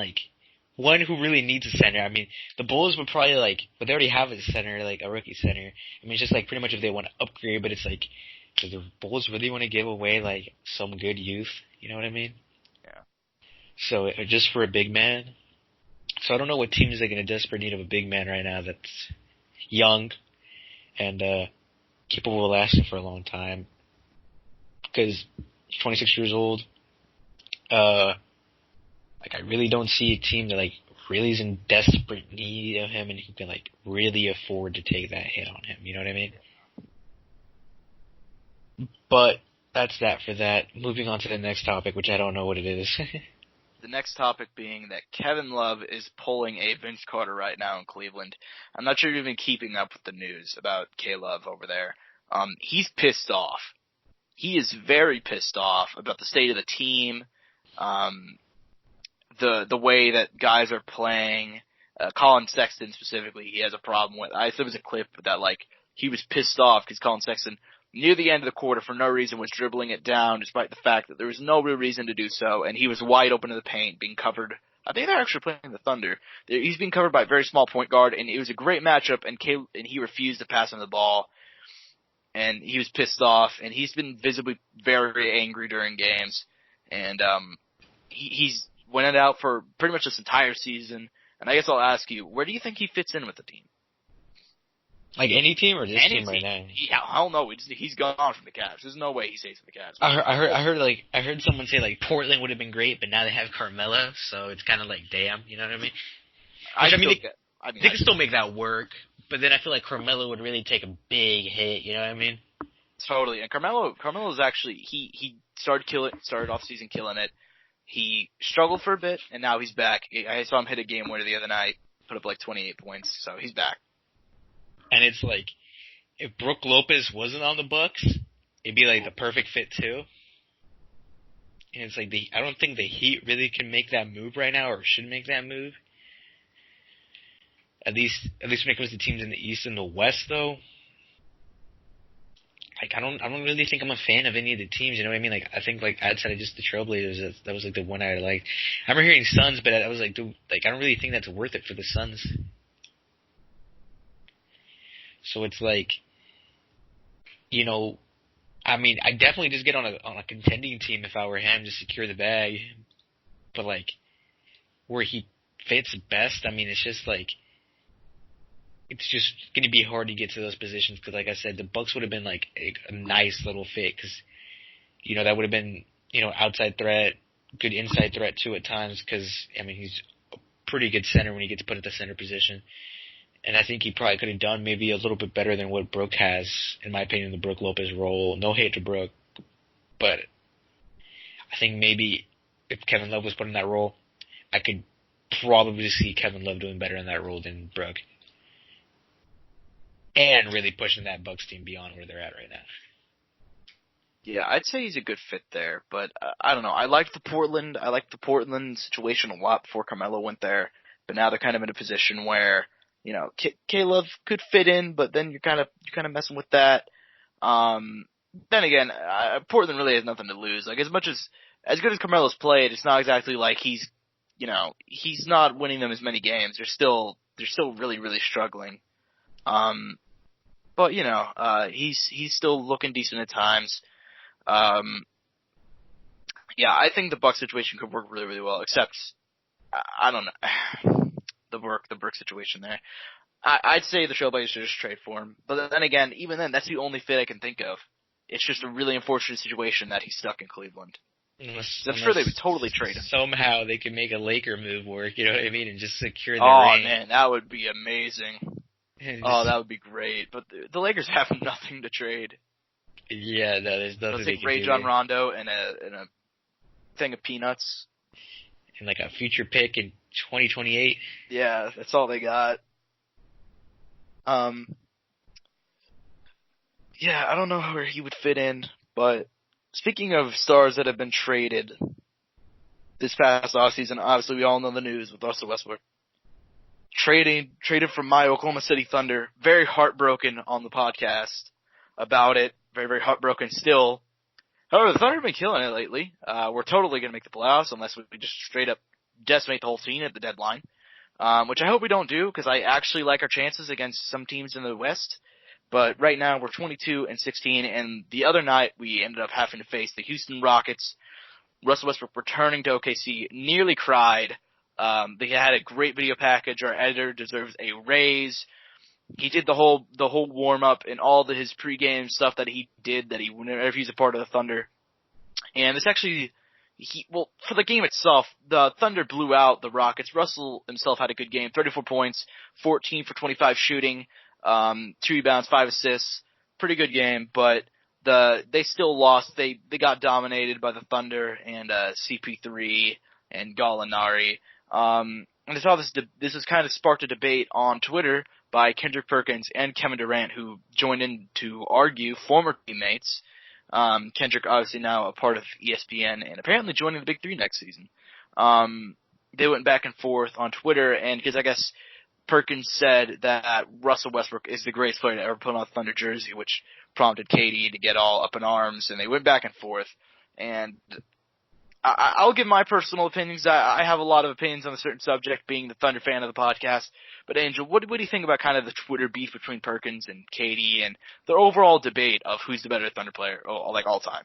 one who really needs a center. I mean, the Bulls would probably but they already have a center, like a rookie center. I mean, it's just pretty much if they want to upgrade, but it's do the Bulls really want to give away some good youth? You know what I mean? Yeah. So just for a big man. So I don't know what team is in a desperate need of a big man right now that's young and capable of lasting for a long time. Because he's 26 years old. I really don't see a team that really is in desperate need of him and who can really afford to take that hit on him. You know what I mean? But that's that for that. Moving on to the next topic, which I don't know what it is. The next topic being that Kevin Love is pulling a Vince Carter right now in Cleveland. I'm not sure you've been keeping up with the news about K-Love over there. He's pissed off. He is very pissed off about the state of the team, the way that guys are playing. Colin Sexton specifically, he has a problem with. There was a clip that he was pissed off because Colin Sexton, near the end of the quarter, for no reason, was dribbling it down, despite the fact that there was no real reason to do so, and he was wide open in the paint, being covered. I think they're actually playing the Thunder. He's being covered by a very small point guard, and it was a great matchup, and he refused to pass him the ball, and he was pissed off, and he's been visibly very angry during games, and he's went out for pretty much this entire season, and I guess I'll ask you, where do you think he fits in with the team? Any team or this team right now? Yeah, hell no. He's gone from the Cavs. There's no way he stays in the Cavs. I heard someone say Portland would have been great, but now they have Carmelo, so it's kind of damn. You know what I mean? They can still make that work, but then I feel like Carmelo would really take a big hit. You know what I mean? Totally. And Carmelo's actually he started off season killing it. He struggled for a bit, and now he's back. I saw him hit a game winner the other night, put up 28 points, so he's back. And it's if Brook Lopez wasn't on the Bucks, it'd be the perfect fit too. And it's I don't think the Heat really can make that move right now, or should make that move. At least when it comes to teams in the East and the West, though. I don't really think I'm a fan of any of the teams. You know what I mean? I think outside of just the Trailblazers, that was the one I liked. I remember hearing Suns, but I was I don't really think that's worth it for the Suns. So it's I mean, I'd definitely just get on a contending team if I were him to secure the bag. But where he fits best. I mean, it's just like it's just going to be hard to get to those positions because, like I said, the Bucks would have been like a nice little fit because that would have been outside threat, good inside threat too at times because I mean he's a pretty good center when he gets put at the center position. And I think he probably could have done maybe a little bit better than what Brook has, in my opinion, the Brook Lopez role. No hate to Brook, but I think maybe if Kevin Love was put in that role, I could probably see Kevin Love doing better in that role than Brook. And really pushing that Bucks team beyond where they're at right now. Yeah, I'd say he's a good fit there, but I don't know. I liked the Portland situation a lot before Carmelo went there, but now they're kind of in a position where K-Love could fit in, but then you're kind of messing with that. Then again, Portland really has nothing to lose. Like as good as Carmelo's played, it's not exactly like he's not winning them as many games. They're still really really struggling. But he's still looking decent at times. Yeah, I think the Bucks situation could work really really well. Except I don't know. The Burke situation there. I'd say the Trailblazers should just trade for him. But then again, even then, that's the only fit I can think of. It's just a really unfortunate situation that he's stuck in Cleveland. I'm sure they would totally trade him. Somehow they could make a Laker move work, you know what I mean, and just secure the ring. Oh, man, that would be amazing. That would be great. But the Lakers have nothing to trade. Yeah, no, there's nothing. Let's take Ray John Rondo and a thing of peanuts. And like a future pick in 2028. Yeah, that's all they got. Yeah, I don't know where he would fit in, but speaking of stars that have been traded this past offseason, obviously we all know the news with Russell Westbrook. Traded from my Oklahoma City Thunder. Very heartbroken on the podcast about it. Very, very heartbroken still. However, the Thunder have been killing it lately. We're totally going to make the playoffs unless we just straight up decimate the whole team at the deadline, which I hope we don't do because I actually like our chances against some teams in the West. But right now we're 22-16, and the other night we ended up having to face the Houston Rockets. Russell Westbrook returning to OKC nearly cried. They had a great video package. Our editor deserves a raise. He did the whole warm up and all his pregame stuff that he did whenever he's a part of the Thunder. And it's actually for the game itself, the Thunder blew out the Rockets. Russell himself had a good game, 34 points, 14 for 25 shooting, 2 rebounds, 5 assists. Pretty good game, but they still lost. They got dominated by the Thunder and CP3 and Gallinari. And I saw this has kind of sparked a debate on Twitter by Kendrick Perkins and Kevin Durant, who joined in to argue, former teammates. Kendrick obviously now a part of ESPN and apparently joining the Big Three next season. They went back and forth on Twitter, and because I guess Perkins said that Russell Westbrook is the greatest player to ever put on a Thunder jersey, which prompted Katie to get all up in arms, and they went back and forth. And I'll give my personal opinions. I have a lot of opinions on a certain subject, being the Thunder fan of the podcast. But Angel, what do you think about kind of the Twitter beef between Perkins and Katie and the overall debate of who's the better Thunder player, like all time?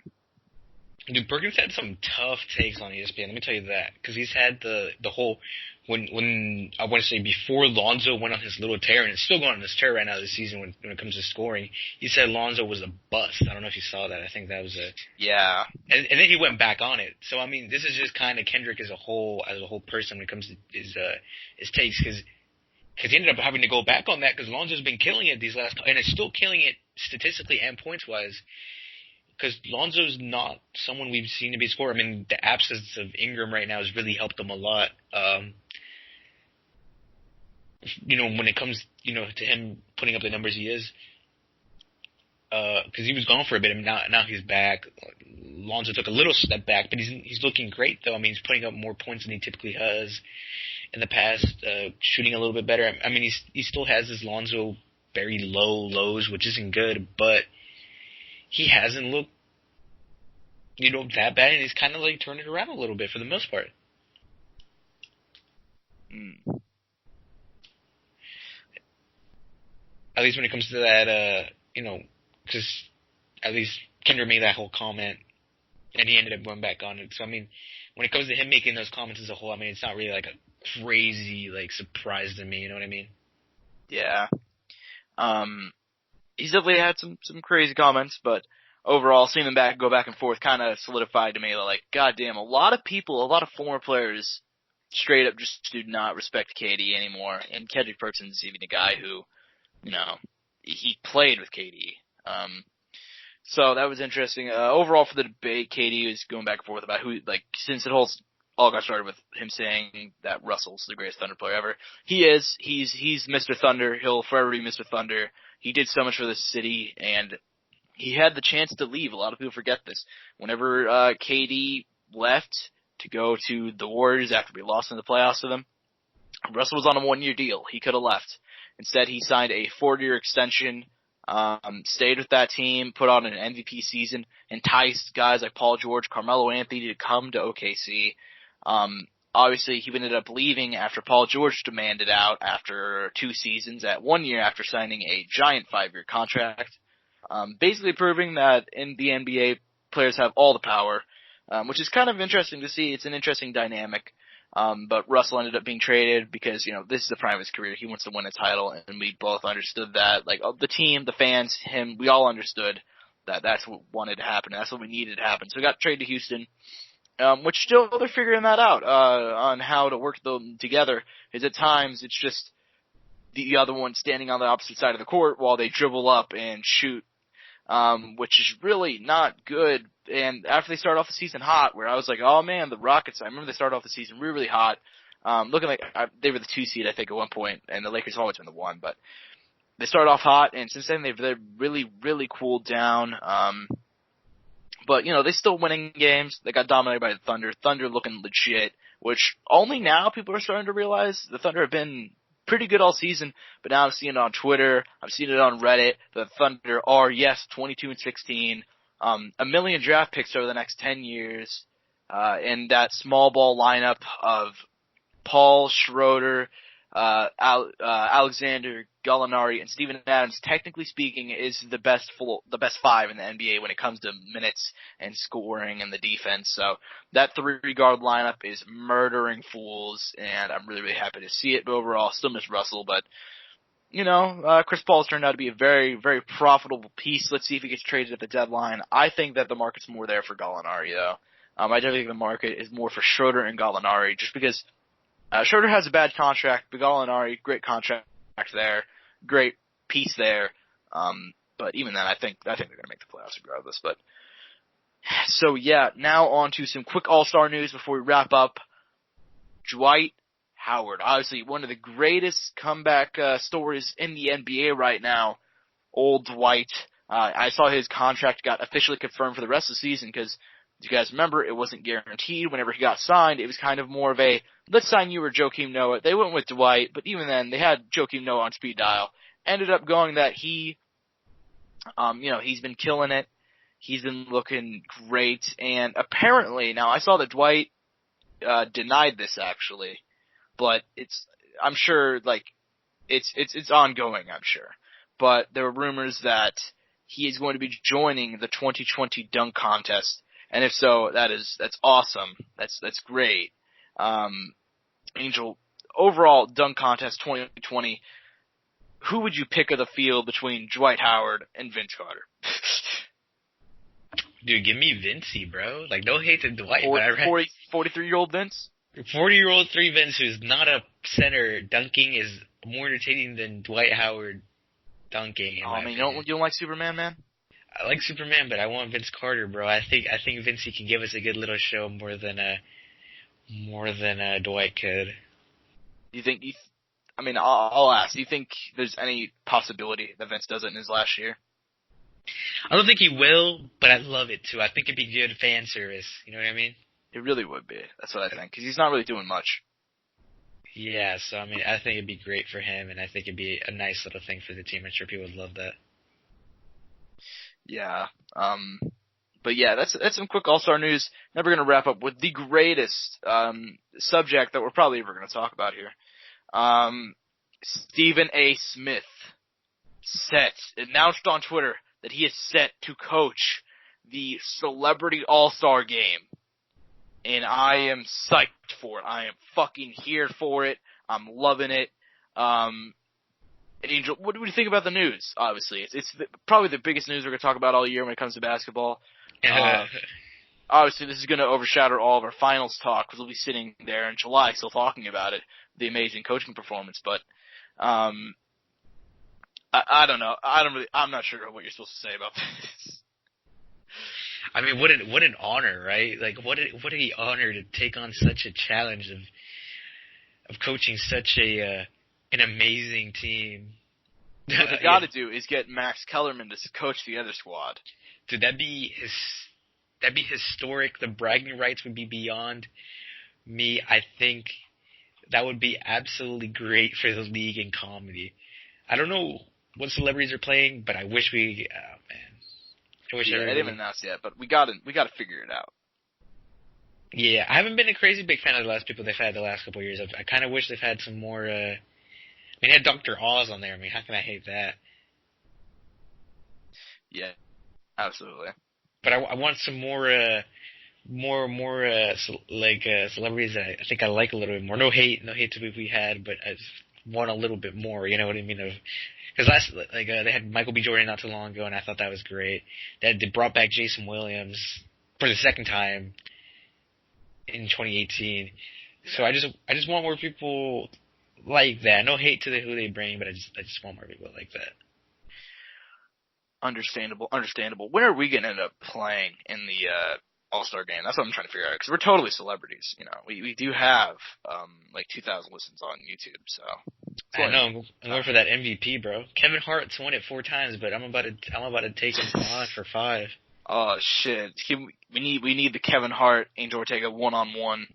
Dude, Perkins had some tough takes on ESPN. Let me tell you that, because he's had the whole when I want to say before Lonzo went on his little tear, and it's still going on this tear right now this season when it comes to scoring. He said Lonzo was a bust. I don't know if you saw that. I think that was yeah. And then he went back on it. So I mean, this is just kind of Kendrick as a whole person when it comes to his takes, because he ended up having to go back on that because Lonzo's been killing it these last, and it's still killing it statistically and points wise. Because Lonzo's not someone we've seen to be a scorer. I mean, the absence of Ingram right now has really helped him a lot. When it comes, to him putting up the numbers he is. Because he was gone for a bit, and now he's back. Lonzo took a little step back, but he's looking great, though. I mean, he's putting up more points than he typically has in the past, shooting a little bit better. I mean, he still has his Lonzo very low lows, which isn't good, but he hasn't looked, that bad, and he's kind of like turned it around a little bit for the most part. At least when it comes to that, because at least Kendrick made that whole comment, and he ended up going back on it. So, I mean, when it comes to him making those comments as a whole, I mean, it's not really like a crazy like surprise to me. You know what I mean? Yeah. He's definitely had some crazy comments, but overall, seeing them go back and forth kind of solidified to me that, like, goddamn, a lot of people, a lot of former players straight up just do not respect KD anymore. And Kendrick Perkins's even a guy who, you know, he played with KD. So that was interesting. Overall for the debate, KD was going back and forth about who, like, since it all got started with him saying that Russell's the greatest Thunder player ever. He is. He's Mr. Thunder. He'll forever be Mr. Thunder. He did so much for the city, and he had the chance to leave. A lot of people forget this. Whenever KD left to go to the Warriors after we lost in the playoffs to them, Russell was on a 1-year deal. He could have left. Instead, he signed a 4-year extension, stayed with that team, put on an MVP season, enticed guys like Paul George, Carmelo Anthony to come to OKC. Obviously, he ended up leaving after Paul George demanded out after 2 seasons at 1 year after signing a giant 5-year contract. Basically proving that in the NBA, players have all the power, which is kind of interesting to see. It's an interesting dynamic. But Russell ended up being traded because, you know, this is the prime of his career. He wants to win a title, and we both understood that. Like, the team, the fans, him, we all understood that that's what wanted to happen. That's what we needed to happen. So we got traded to Houston, which still they're figuring that out, on how to work them together. Is at times it's just the other one standing on the opposite side of the court while they dribble up and shoot, which is really not good. And after they started off the season hot, where I was like, oh man, the Rockets, I remember they started off the season really, really hot, looking like they were the 2 seed, I think, at one point, and the Lakers have always been the 1, but they started off hot, and since then they've really, really cooled down. But, you know, they're still winning games. They got dominated by the Thunder. Thunder looking legit, which only now people are starting to realize the Thunder have been pretty good all season, but now I'm seeing it on Twitter. I'm seeing it on Reddit. The Thunder are, yes, 22-16. 1 million draft picks over the next 10 years. And that small ball lineup of Paul Schroeder, Alexander Gallinari, and Steven Adams, technically speaking, is the best 5 in the NBA when it comes to minutes and scoring and the defense. So that 3-guard lineup is murdering fools, and I'm really, really happy to see it. But overall, still miss Russell, but you know, Chris Paul's turned out to be a very, very profitable piece. Let's see if he gets traded at the deadline. I think that the market's more there for Gallinari, though. I definitely think the market is more for Schroeder and Gallinari, just because Schroeder has a bad contract, but Gallinari, great contract there, great piece there. But even then, I think they're going to make the playoffs regardless. But so yeah, now on to some quick All-Star news before we wrap up. Dwight Howard, obviously one of the greatest comeback stories in the NBA right now. Old Dwight. I saw his contract got officially confirmed for the rest of the season because, if you guys remember, it wasn't guaranteed. Whenever he got signed, it was kind of more of a, let's sign you or Joakim Noah. They went with Dwight, but even then, they had Joakim Noah on speed dial. Ended up going that he, he's been killing it. He's been looking great, and apparently, now I saw that Dwight denied this actually, but I'm sure, like, it's ongoing, I'm sure. But there were rumors that he is going to be joining the 2020 dunk contest, and if so, that's awesome. That's great. Angel, overall dunk contest 2020, who would you pick of the field between Dwight Howard and Vince Carter? Dude, give me Vincey, bro. Like, no hate to Dwight, but I read 43-year-old Vince? 40-year-old 3 Vince, who's not a center, dunking is more entertaining than Dwight Howard dunking. Oh, man, you don't like Superman, man? I like Superman, but I want Vince Carter, bro. I think Vincey can give us a good little show more than Dwight could. Do you think? I'll ask. Do you think there's any possibility that Vince does it in his last year? I don't think he will, but I love it too. I think it'd be good fan service. You know what I mean? It really would be. That's what I think, because he's not really doing much. Yeah, so I think it'd be great for him, and I think it'd be a nice little thing for the team. I'm sure people would love that. Yeah. But yeah, that's some quick All-Star news. Now we're going to wrap up with the greatest subject that we're probably ever going to talk about here. Stephen A. Smith announced on Twitter that he is set to coach the Celebrity All-Star Game. and I am psyched for it. I am fucking here for it. I'm loving it. Angel, what do you think about the news? Obviously, it's probably the biggest news we're going to talk about all year when it comes to basketball. Obviously, this is going to overshadow all of our finals talk because we'll be sitting there in July still talking about it, the amazing coaching performance. But I don't know. I'm not sure what you're supposed to say about this. I mean, what an honor, right? Like, what an honor to take on such a challenge of coaching such an amazing team. What they got to do is get Max Kellerman to coach the other squad. Dude, that'd be historic. The bragging rights would be beyond me. I think that would be absolutely great for the league and comedy. I don't know what celebrities are playing, but I wish we. Oh man, I wish they didn't announce yet, but we got to figure it out. Yeah, I haven't been a crazy big fan of the last people they've had the last couple of years. I kind of wish they've had some more. I mean, they had Dr. Oz on there. I mean, how can I hate that? Yeah, absolutely. But I want some more celebrities that I think I like a little bit more. No hate to we had, but I just want a little bit more. You know what I mean? Because they had Michael B. Jordan not too long ago, and I thought that was great. They brought back Jason Williams for the second time in 2018. So I just want more people like that. No hate to who they bring, but I just want more people like that. Understandable. When are we going to end up playing in the All-Star game? That's what I'm trying to figure out, because we're totally celebrities. You know, we do have like 2,000 listens on YouTube, so. I know. I'm going for that MVP, bro. Kevin Hart's won it 4 times, but I'm about to take him on for 5. Oh shit! We need the Kevin Hart Angel Ortega 1-on-1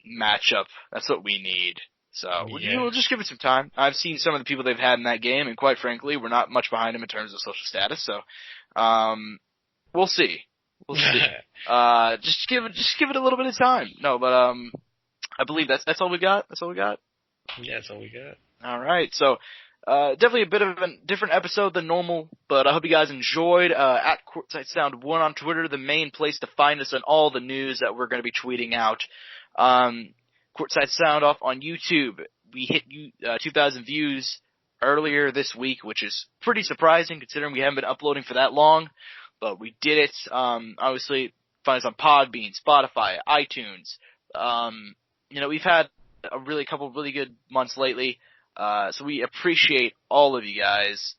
matchup. That's what we need. So we'll just give it some time. I've seen some of the people they've had in that game, and quite frankly, we're not much behind them in terms of social status. So we'll see. Just give it a little bit of time. No, but I believe that's all we got. That's all we got. Yeah, that's all we got. All right. So definitely a bit of a different episode than normal, but I hope you guys enjoyed. At Courtside Sound 1 on Twitter, the main place to find us on all the news that we're going to be tweeting out. Courtside Soundoff on YouTube. We hit 2,000 views earlier this week, which is pretty surprising considering we haven't been uploading for that long, but we did it. Obviously, find us on Podbean, Spotify, iTunes. We've had a couple of really good months lately, so we appreciate all of you guys,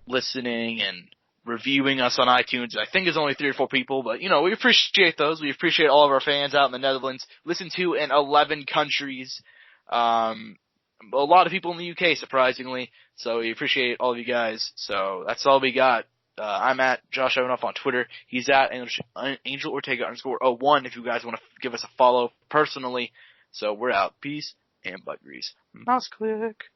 listening and reviewing us on iTunes. I think it's only 3 or 4 people, but, we appreciate those. We appreciate all of our fans out in the Netherlands. Listen to in 11 countries. A lot of people in the UK, surprisingly. So we appreciate all of you guys. So that's all we got. I'm at Josh Evanoff on Twitter. He's at Angel Ortega _01 if you guys want to give us a follow personally. So we're out. Peace and butt grease. Mouse click.